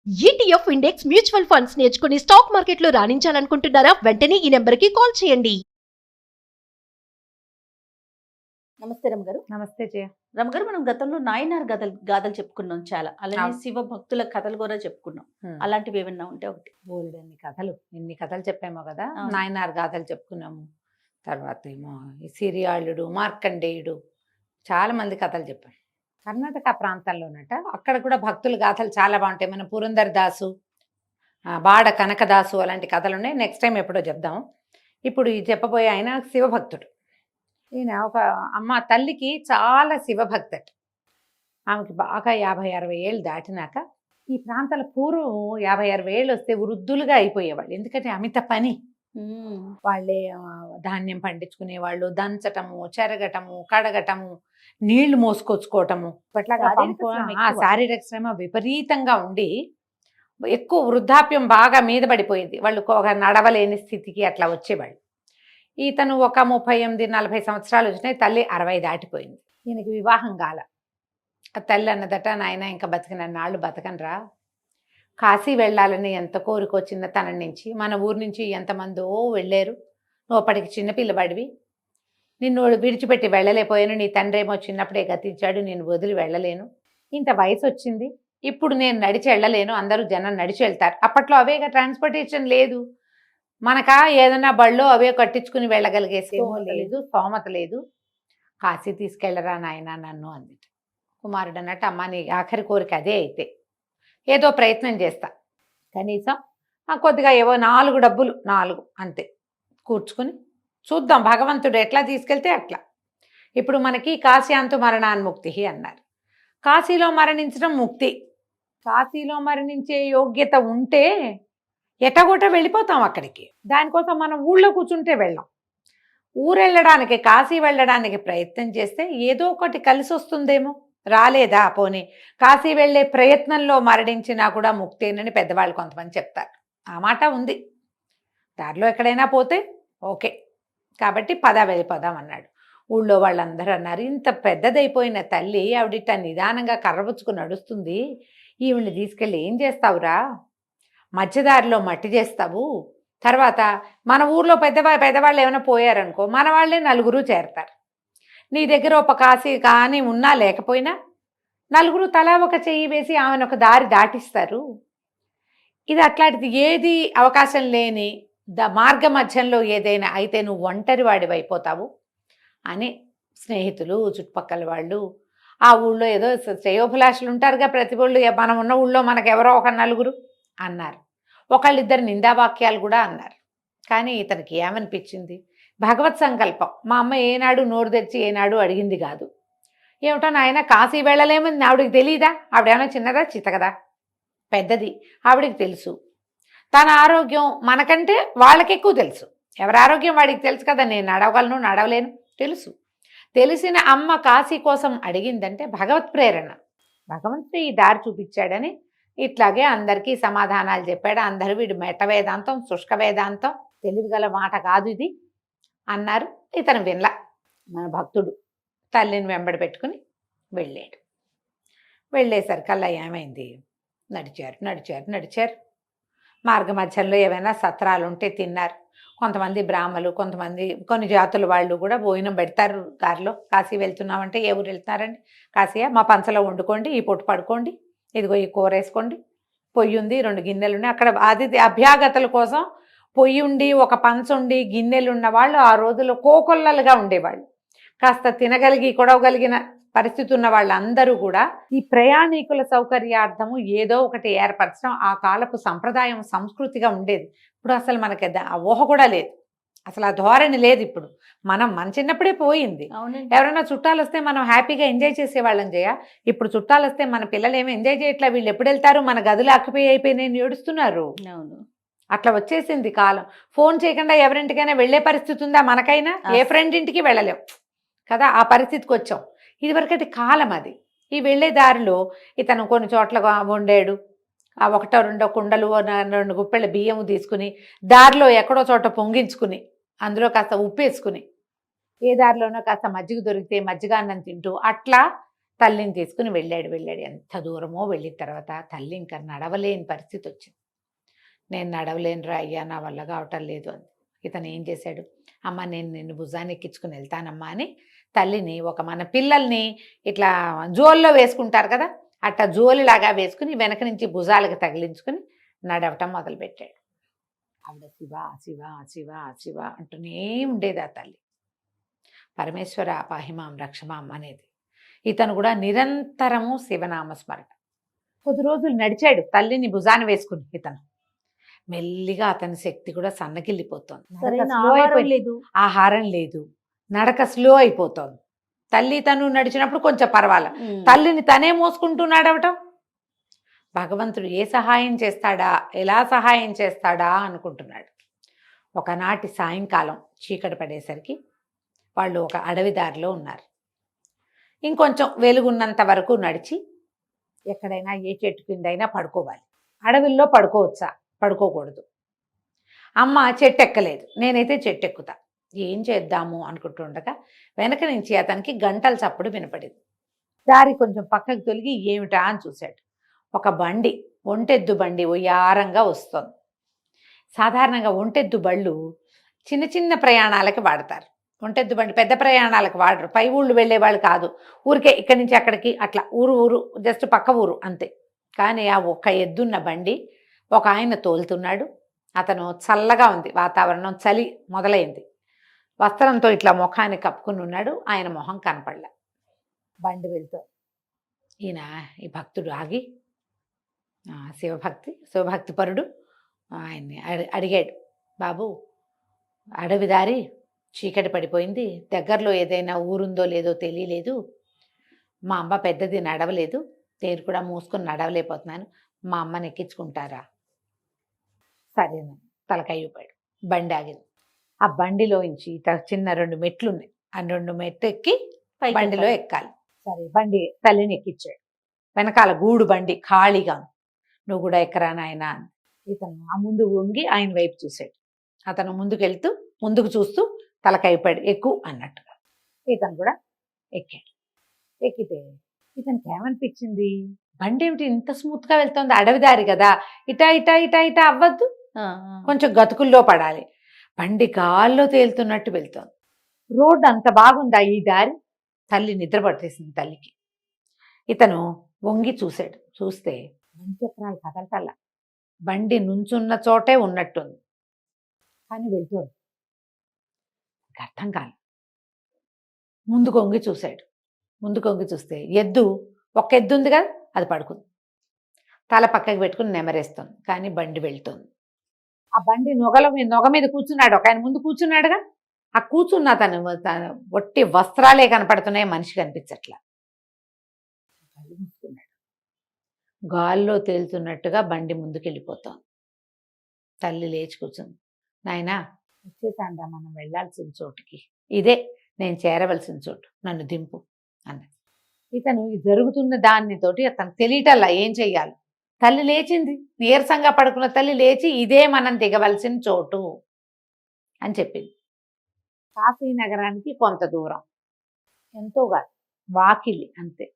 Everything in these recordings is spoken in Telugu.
ఈటీఎఫ్ ఇండెక్స్ మ్యూచువల్ ఫండ్స్ నేర్చుకుని స్టాక్ మార్కెట్లో రాణించాలనుకుంటున్నారా? వెంటనే ఈ నెంబర్కి కాల్ చేయండి. నమస్తే రమగారు. నమస్తే జయ. రమగారు, మనం గతంలో నాయనార్ గాథలు చెప్పుకున్నాం చాలా. అలానే అవును. శివ భక్తుల కథలు కూడా చెప్పుకున్నాం. అలాంటివి ఏమన్నా ఉంటే ఒకటి. బోలెడన్ని కథలు, ఎన్ని కథలు చెప్పామో కదా. అవును. నాయనార్ గాథలు చెప్పుకున్నాము. తర్వాత ఏమో ఈ సిరియాళుడు, మార్కండేయుడు, చాలా మంది కథలు చెప్పాం. కర్ణాటక ప్రాంతంలోనట అక్కడ కూడా భక్తుల గాథలు చాలా బాగుంటాయి. మన పురందర్ దాసు, బాడ కనకదాసు అలాంటి కథలు ఉన్నాయి. నెక్స్ట్ టైం ఎప్పుడో చెప్దాం. ఇప్పుడు ఈ చెప్పబోయే ఆయన శివభక్తుడు. ఈయన ఒక అమ్మ తల్లికి చాలా శివభక్తట. ఆమెకి బాగా 50-60 ఏళ్ళు దాటినాక ఈ ప్రాంతాల పూర్వం 50-60 ఏళ్ళు వస్తే వృద్ధులుగా అయిపోయేవాళ్ళు. ఎందుకంటే అమిత పని. వాళ్ళే ధాన్యం పండించుకునేవాళ్ళు, దంచటము, చెరగటము, కడగటము, నీళ్లు మోసుకొచ్చుకోవటము, అట్లాగా శారీరక శ్రమ విపరీతంగా ఉండి ఎక్కువ వృద్ధాప్యం బాగా మీద పడిపోయింది. వాళ్ళు ఒక నడవలేని స్థితికి అట్లా వచ్చేవాళ్ళు. ఇతను ఒక 38-40 సంవత్సరాలు వచ్చినాయి. తల్లి 60 దాటిపోయింది. ఈయనకి వివాహం కాల. ఆ తల్లి అన్నదట, నాయన ఇంకా బతికిన నాళ్ళు బతకనరా, కాశీ వెళ్ళాలని ఎంత కోరిక వచ్చిందో తన నుంచి. మన ఊరు నుంచి ఎంతమందో వెళ్ళారు, నువ్వు అప్పటికి చిన్నపిల్లవాడివి, నిన్ను విడిచిపెట్టి వెళ్ళలేకపోయాను. నీ తండ్రి ఏమో చిన్నప్పుడే గతించాడు, నేను వదిలి వెళ్ళలేను. ఇంత వయసు వచ్చింది, ఇప్పుడు నేను నడిచి వెళ్ళలేను, అందరూ జనం నడిచి వెళ్తారు. అప్పట్లో అవేగా ట్రాన్స్పోర్టేషన్ లేదు. మనకా ఏదైనా బళ్ళు అవే కట్టించుకుని వెళ్ళగలిగేసేమో లేదు, స్తోమత లేదు. కాశీ తీసుకెళ్ళరా నాయన నన్ను అందిట. కుమారుడు అన్నట్టు, అమ్మ నీ ఆఖరి కోరిక అదే అయితే ఏదో ప్రయత్నం చేస్తా, కనీసం కొద్దిగా ఏవో 4 డబ్బులు 4 అంతే కూర్చుకుని చూద్దాం, భగవంతుడు ఎట్లా తీసుకెళ్తే అట్లా. ఇప్పుడు మనకి కాశ్యాంతు మరణాన్ముక్తి అన్నారు. కాశీలో మరణించడం ముక్తి. కాశీలో మరణించే యోగ్యత ఉంటే ఎటగొట్ట వెళ్ళిపోతాం అక్కడికి. దానికోసం మనం ఊళ్ళో కూర్చుంటే వెళ్ళాం. ఊరు వెళ్ళడానికి, కాశీ వెళ్ళడానికి ప్రయత్నం చేస్తే ఏదో ఒకటి కలిసి వస్తుందేమో. రాలేదా, పోనీ కాశీ వెళ్ళే ప్రయత్నంలో మరణించినా కూడా ముక్తేనని పెద్దవాళ్ళు కొంతమంది చెప్తారు. ఆ మాట ఉంది. దారిలో ఎక్కడైనా పోతే ఓకే, కాబట్టి వెళ్ళిపోదాం అన్నాడు. ఊళ్ళో వాళ్ళందరూ అన్నారు, ఇంత పెద్దదైపోయిన తల్లి ఆవిడిట నిదానంగా కర్రబుచ్చుకుని నడుస్తుంది, ఈవిడ్ని తీసుకెళ్ళి ఏం చేస్తావురా, మధ్యదారిలో మట్టి చేస్తావు. తర్వాత మన ఊర్లో పెద్దవాళ్ళు ఏమైనా పోయారనుకో, మన వాళ్ళే 4 చేరతారు. నీ దగ్గర ఒక కాశీ కానీ ఉన్నా లేకపోయినా 4 తలా ఒక చెయ్యి వేసి ఆమెను ఒక దారి దాటిస్తారు. ఇది అట్లాంటిది ఏది అవకాశం లేని మార్గ మధ్యంలో ఏదైనా అయితే నువ్వు ఒంటరి వాడివి అయిపోతావు అని స్నేహితులు, చుట్టుపక్కల వాళ్ళు, ఆ ఊళ్ళో ఏదో శ్రేయోభిలాషులు ఉంటారుగా ప్రతి ఊళ్ళు, మనం ఉన్న ఊళ్ళో మనకు ఎవరో ఒక 4 అన్నారు. ఒకళ్ళిద్దరు నిందావాక్యాలు కూడా అన్నారు. కానీ ఇతనికి ఏమనిపించింది, భగవత్ సంకల్పం. మా అమ్మ ఏనాడు నోరు తెచ్చి ఏనాడు అడిగింది కాదు. ఏమిటో నాయన కాశీ వెళ్ళలేమని ఆవిడికి తెలీదా? ఆవిడేమైనా చిన్నదా చితకదా? పెద్దది, ఆవిడికి తెలుసు. తన ఆరోగ్యం మనకంటే వాళ్ళకి ఎక్కువ తెలుసు. ఎవరి ఆరోగ్యం వాడికి తెలుసు కదా. నేను నడవగలను నడవలేను తెలుసు. తెలిసిన అమ్మ కాశీ కోసం అడిగిందంటే భగవత్ ప్రేరణ. భగవంతుడు ఈ దారి చూపించాడని ఇట్లాగే అందరికీ సమాధానాలు చెప్పాడు. అందరూ వీడు మెట వేదాంతం, శుష్క వేదాంతం, తెలివిగల మాట కాదు ఇది అన్నారు. ఇతను వినలా. మన భక్తుడు తల్లిని వెంబడి పెట్టుకుని వెళ్ళాడు. వెళ్ళేసరికల్లా ఏమైంది, నడిచారు. మార్గ మధ్యంలో ఏమైనా సత్రాలు ఉంటే తిన్నారు. కొంతమంది బ్రాహ్మలు, కొన్ని జాతుల వాళ్ళు కూడా భోజనం పెడతారు దారిలో. కాశీ వెళ్తున్నామంటే ఏ ఊరు వెళ్తున్నారండి? కాశీయా, మా పంచలో వండుకోండి, ఈ పొట్టు పడుకోండి, ఇదిగో ఈ కూర వేసుకోండి, పొయ్యి ఉంది, 2 గిన్నెలు ఉన్నాయి. అక్కడ అభ్యాగతల కోసం పొయ్యి ఉండి, ఒక పంచ ఉండి, గిన్నెలు ఉన్న వాళ్ళు ఆ రోజుల్లో కోకొల్లలుగా ఉండేవాళ్ళు. కాస్త తినగలిగి కొడవగలిగిన పరిస్థితి ఉన్న వాళ్ళందరూ కూడా ఈ ప్రయాణికుల సౌకర్యార్థము ఏదో ఒకటి ఏర్పరచడం ఆ కాలపు సంప్రదాయం, సంస్కృతిగా ఉండేది. ఇప్పుడు అసలు మనకి ఆ ఊహ కూడా లేదు, అసలు ఆ ధోరణి లేదు. ఇప్పుడు మన చిన్నప్పుడే పోయింది. ఎవరైనా చుట్టాలు వస్తే మనం హ్యాపీగా ఎంజాయ్ చేసేవాళ్ళం చేయ. ఇప్పుడు చుట్టాలు వస్తే మన పిల్లలు ఏమి ఎంజాయ్ చేయట్లా. వీళ్ళు ఎప్పుడు వెళ్తారు, మన గదులు ఆక్యుపై అయిపోయినాయి ఏడుస్తున్నారు. అట్లా వచ్చేసింది కాలం. ఫోన్ చేయకుండా ఎవరింటికైనా వెళ్ళే పరిస్థితి ఉందా మనకైనా? ఏ ఫ్రెండ్ ఇంటికి వెళ్ళలేం కదా, ఆ పరిస్థితికి వచ్చాం. ఇదివరకటి కాలం అది. ఈ వెళ్ళే దారిలో ఇతను కొన్ని చోట్ల వండాడు. ఆ 1-2 కుండలు, 2 గుప్పెళ్ళ బియ్యము తీసుకుని దారిలో ఎక్కడో చోట పొంగించుకుని అందులో కాస్త ఉప్పు వేసుకుని, ఏ దారిలోనో కాస్త మజ్జిగ దొరికితే మజ్జిగ అన్నం తింటూ అట్లా తల్లిని తీసుకుని వెళ్ళాడు. ఎంత దూరమో వెళ్ళిన తర్వాత తల్లి ఇంకా నడవలేని పరిస్థితి వచ్చింది. నేను నడవలేనురా అయ్యా, నా వల్ల కావటం లేదు అని. ఇతను ఏం చేశాడు, అమ్మ నేను నిన్ను భుజాన్ని ఎక్కించుకుని వెళ్తానమ్మా అని తల్లిని మన పిల్లల్ని ఇట్లా జోల్లో వేసుకుంటారు కదా, అట్లా జోలిలాగా వేసుకుని వెనక నుంచి భుజాలకు తగిలించుకుని నడవటం మొదలుపెట్టాడు. ఆవిడ శివ శివ శివ శివ అంటూనే ఉండేది ఆ తల్లి. పరమేశ్వర పాహిమాం రక్షమాం అనేది. ఇతను కూడా నిరంతరము శివనామస్మరణ. కొద్ది రోజులు నడిచాడు తల్లిని భుజాన్ని వేసుకుని. ఇతను మెల్లిగా అతని శక్తి కూడా సన్నగిల్లిపోతోంది. సరైన ఆహారం లేదు. ఆహారం లేదు, నడక స్లో అయిపోతోంది. తల్లి తను నడిచినప్పుడు కొంచెం పర్వాలా, తల్లిని తనే మోసుకుంటూ నడవటం. భగవంతుడు ఏ సహాయం చేస్తాడా, ఎలా సహాయం చేస్తాడా అనుకుంటున్నాడు. ఒకనాటి సాయంకాలం చీకటి పడేసరికి వాళ్ళు ఒక అడవి దారిలో ఉన్నారు. ఇంకొంచెం వెలుగున్నంత వరకు నడిచి ఎక్కడైనా ఏ చెట్టు కిందైనా పడుకోవాలి. అడవిల్లో పడుకోవచ్చా, పడుకోకూడదు. అమ్మ చెట్టు ఎక్కలేదు, నేనైతే చెట్టు ఎక్కుతా, ఏం చేద్దాము అనుకుంటుండగా వెనక నుంచి అతనికి గంటల చప్పుడు వినపడింది. దారి కొంచెం పక్కకు తొలిగి ఏమిటా అని చూశాడు. ఒక బండి, ఒంటెద్దు బండి ఒయ్యారంగా వస్తుంది. సాధారణంగా ఒంటెద్దు బళ్ళు చిన్న చిన్న ప్రయాణాలకి వాడతారు. ఒంటెద్దు బండి పెద్ద ప్రయాణాలకు వాడరు, పై ఊళ్ళు వెళ్ళేవాళ్ళు కాదు, ఊరికే ఇక్కడి నుంచి అక్కడికి అట్లా ఊరు జస్ట్ పక్క ఊరు అంతే. కానీ ఆ ఒక్క ఎద్దున్న బండి ఒక ఆయన తోలుతున్నాడు. అతను చల్లగా ఉంది వాతావరణం, చలి మొదలైంది. వస్త్రంతో ఇట్లా ముఖాన్ని కప్పుకుని ఉన్నాడు, ఆయన మొహం కనపడలే. బండి వెళ్తూ ఈ భక్తుడు ఆగి శివభక్తి పరుడు ఆయన్ని అడిగాడు, బాబు అడవి దారి చీకటి పడిపోయింది, దగ్గరలో ఏదైనా ఊరుందో లేదో తెలియలేదు, మా అమ్మ పెద్దది నడవలేదు, నేను కూడా మూసుకొని నడవలేకపోతున్నాను, మా అమ్మని ఎక్కించుకుంటారా? సరేనా తలకాయ ఊపాడు. బండి ఆగింది. ఆ బండిలోంచి చిన్న 2 మెట్లు ఉన్నాయి, ఆ 2 మెట్లు ఎక్కి బండిలో ఎక్కాలి. సరే బండి తల్లిని ఎక్కించాడు. వెనకాల గూడు బండి ఖాళీగా, నువ్వు కూడా ఎక్కరా నాయనా అని. ఇతను ఆ ముందు వంగి ఆయన వైపు చూశాడు. అతను ముందుకు చూస్తూ తలకాయ ఊపాడు, ఎక్కు అన్నట్టుగా. ఇతను కూడా ఎక్కాడు. ఎక్కితే ఇతనికి ఏమనిపించింది, బండి ఏమిటి ఇంత స్మూత్గా వెళ్తుంది, అడవి దారి కదా, ఇటా ఇటా ఇటా ఇటా అవ్వద్దు, కొంచెం గతుకుల్లో పడాలి. బండి గాల్లో తేలుతున్నట్టు వెళ్తోంది. రోడ్డు అంత బాగుందా ఈ దారి? తల్లి నిద్ర పట్టేసింది తల్లికి. ఇతను వంగి చూశాడు. చూస్తే బండి చక్రాలు కదలటల్లా, బండి నుంచున్న చోటే ఉన్నట్టుంది, కానీ వెళ్తోంది. అర్థం కాదు. ముందుకు వంగి చూశాడు. ముందుకు వంగి చూస్తే ఒక ఎద్దు ఉంది కదా, అది పడుకుంది, తల పక్కకి పెట్టుకుని నెమరేస్తుంది, కానీ బండి వెళ్తుంది. ఆ బండి నొగ మీద కూర్చున్నాడు ఒక ఆయన, ముందు కూర్చున్నాడుగా, ఆ కూర్చున్న తను ఒట్టి వస్త్రాలే కనపడుతున్నాయి, మనిషి కనిపించట్లా. కళ్ళు మూసుకున్నాడు. గాల్లో తేలుతున్నట్టుగా బండి ముందుకు వెళ్ళిపోతోంది. తల్లి లేచి కూర్చుంది. నాయనా వచ్చేసాండా మనం వెళ్ళాల్సిన చోటుకి, ఇదే నేను చేరవలసిన చోటు, నన్ను దింపు అన్నది. ఇతను జరుగుతున్న దానితోటి అతను తెలియటల్లా ఏం చెయ్యాలి. తల్లి లేచింది, నీరసంగా పడుకున్న తల్లి లేచి ఇదే మనం దిగవలసిన చోటు అని చెప్పింది. కాశీ నగరానికి కొంత దూరం, ఎంతోగా వాకిలి అంతే.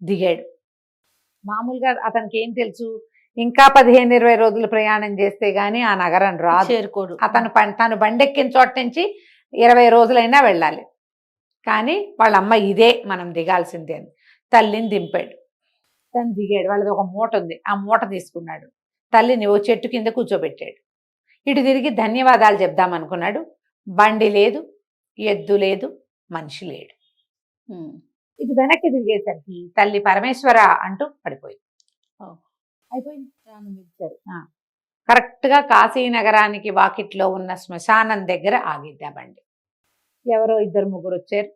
దిగాడు. మామూలుగా అతనికి ఏం తెలుసు, ఇంకా 15-20 రోజులు ప్రయాణం చేస్తే గానీ ఆ నగరం రాదు, చేరుకోడు. తను బండెక్కిన చోట నుంచి 20 రోజులైనా వెళ్ళాలి. కానీ వాళ్ళ అమ్మ ఇదే మనం దిగాల్సిందే అని తల్లిని దింపాడు. తను దిగాడు. వాళ్ళది ఒక మూట ఉంది, ఆ మూట తీసుకున్నాడు. తల్లిని ఓ చెట్టు కింద కూర్చోబెట్టాడు. ఇటు తిరిగి ధన్యవాదాలు చెప్దామనుకున్నాడు. బండి లేదు, ఎద్దు లేదు, మనిషి లేడు. ఇది వెనక్కి తిరిగేసరికి తల్లి పరమేశ్వర అంటూ పడిపోయింది. అయిపోయింది. కరెక్ట్గా కాశీ నగరానికి వాకిట్లో ఉన్న శ్మశానం దగ్గర ఆగిద్ది ఆ బండి. ఎవరో 2-3 వచ్చారు.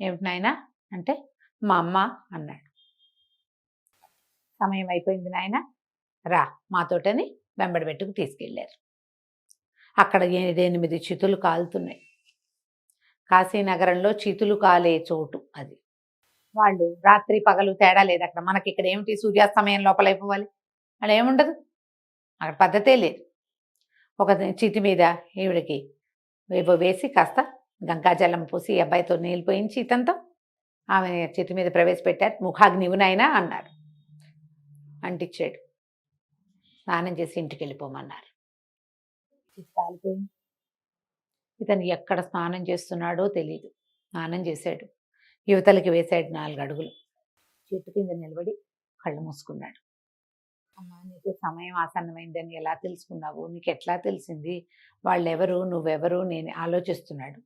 ఏమిటి నాయనా అంటే, మా అమ్మ అన్నాడు. సమయం అయిపోయింది నాయన, రా మాతోటని వెంబడి పెట్టుకు తీసుకెళ్ళారు. అక్కడ 8 చితులు కాలుతున్నాయి. కాశీనగరంలో చితులు కాలే చోటు అది. వాళ్ళు రాత్రి పగలు తేడా లేదు అక్కడ. మనకి ఇక్కడ ఏమిటి, సూర్యాస్తమయం లోపల అయిపోవాలి, అక్కడ ఏముండదు, అక్కడ పద్ధతే లేదు. ఒక చితి మీద ఈవిడికి వేసి కాస్త గంగాజలం పోసి అబ్బాయితో నీళ్ళు పోయించి ఇతంతో ఆమె చెట్టు మీద ప్రవేశపెట్టారు. ముఖాగ్నివునైనా అన్నారు. అంటించాడు. స్నానం చేసి ఇంటికి వెళ్ళిపోమన్నారు. కాలిపోయింది. ఇతను ఎక్కడ స్నానం చేస్తున్నాడో తెలియదు. స్నానం చేశాడు. యువతలకి వేశాడు 4 అడుగులు. చెట్టు కింద నిలబడి కళ్ళు మూసుకున్నాడు. అమ్మా, నీకు సమయం ఆసన్నమైందని ఎలా తెలుసుకున్నావు? నీకు ఎట్లా తెలిసింది? వాళ్ళెవరు, నువ్వెవరు? నేను ఆలోచిస్తున్నాడు.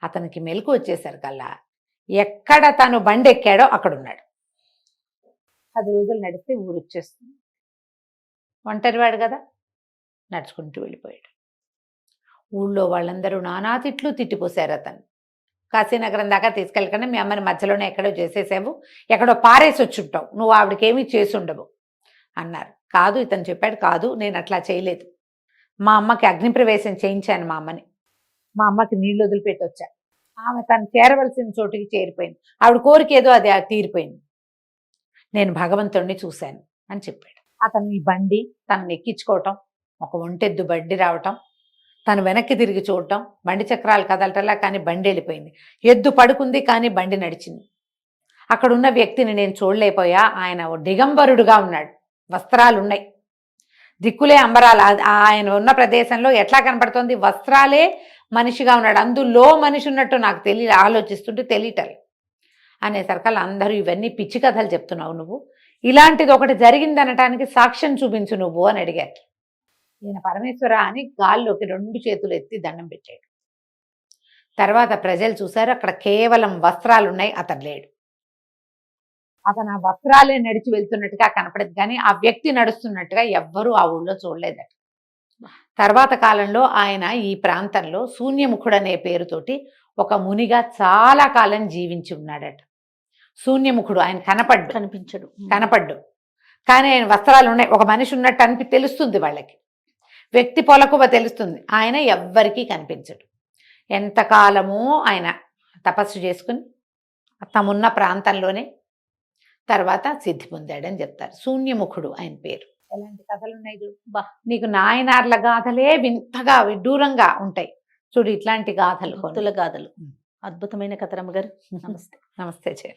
అతనికి మెలకు వచ్చేసరికల్లా ఎక్కడ తను బండి ఎక్కాడో అక్కడున్నాడు. 10 రోజులు నడిస్తే ఊరు వచ్చేస్తుంది. ఒంటరివాడు కదా, నడుచుకుంటూ వెళ్ళిపోయాడు. ఊళ్ళో వాళ్ళందరూ నానా తిట్లు తిట్టిపోశారు అతను. కాశీనగరం దాకా తీసుకెళ్ళకుండా మీ అమ్మని మధ్యలోనే ఎక్కడో చేసేసావు, ఎక్కడో పారేసి వచ్చుంటావు, నువ్వు ఆవిడకి ఏమీ చేసి ఉండవు అన్నారు. కాదు, ఇతను చెప్పాడు, కాదు నేను అట్లా చేయలేదు. మా అమ్మకి అగ్నిప్రవేశం చేయించాను. మా అమ్మకి నీళ్లు వదిలిపెట్టి వచ్చా. ఆమె తను చేరవలసిన చోటుకి చేరిపోయింది. ఆవిడ కోరిక ఏదో అది తీరిపోయింది. నేను భగవంతుణ్ణి చూశాను అని చెప్పాడు. అతను ఈ బండి తనను ఎక్కించుకోవటం, ఒక ఒంటెద్దు బండి రావటం, తను వెనక్కి తిరిగి చూడటం, బండి చక్రాలు కదలటలా, కానీ బండి వెళ్ళిపోయింది. ఎద్దు పడుకుంది కానీ బండి నడిచింది. అక్కడున్న వ్యక్తిని నేను చూడలేకపోయా. ఆయన దిగంబరుడుగా ఉన్నాడు, వస్త్రాలు ఉన్నాయి, దిక్కులే అంబరాలు. ఆయన ఉన్న ప్రదేశంలో ఎట్లా కనపడుతోంది? వస్త్రాలే మనిషిగా ఉన్నాడు. అందులో మనిషి ఉన్నట్టు నాకు ఆలోచిస్తుంటే తెలియటలే అనేసరికల్ అందరూ ఇవన్నీ పిచ్చి కథలు చెప్తున్నావు నువ్వు, ఇలాంటిది ఒకటి జరిగింది అనటానికి సాక్ష్యం చూపించు నువ్వు అని అడిగారు. ఈయన పరమేశ్వర అని గాల్లోకి 2 చేతులు ఎత్తి దండం పెట్టాడు. తర్వాత ప్రజలు చూశారు, అక్కడ కేవలం వస్త్రాలు ఉన్నాయి, అతను లేడు. అతను ఆ వస్త్రాలే నడిచి వెళ్తున్నట్టుగా కనపడదు, కానీ ఆ వ్యక్తి నడుస్తున్నట్టుగా ఎవ్వరూ ఆ ఊళ్ళో చూడలేదట. తర్వాత కాలంలో ఆయన ఈ ప్రాంతంలో శూన్యముఖుడు అనే పేరుతోటి ఒక మునిగా చాలా కాలం జీవించి ఉన్నాడట. శూన్యముఖుడు, ఆయన కనపడ్డు కానీ ఆయన వస్త్రాలు ఉన్నాయి. ఒక మనిషి ఉన్నట్టు తెలుస్తుంది వాళ్ళకి, వ్యక్తి పొలకువ తెలుస్తుంది. ఆయన ఎవ్వరికీ కనిపించడు. ఎంతకాలమో ఆయన తపస్సు చేసుకుని తమున్న ప్రాంతంలోనే తర్వాత సిద్ధి పొందాడని చెప్తారు. శూన్యముఖుడు ఆయన పేరు. ఎలాంటి కథలు ఉన్నాయి చూడు. నీకు నాయనార్ల గాథలే వింతగా విడ్డూరంగా ఉంటాయి చూడు. ఇట్లాంటి గాథలు, భక్తుల గాథలు. అద్భుతమైన కథ రమ్మగారు. నమస్తే. నమస్తే.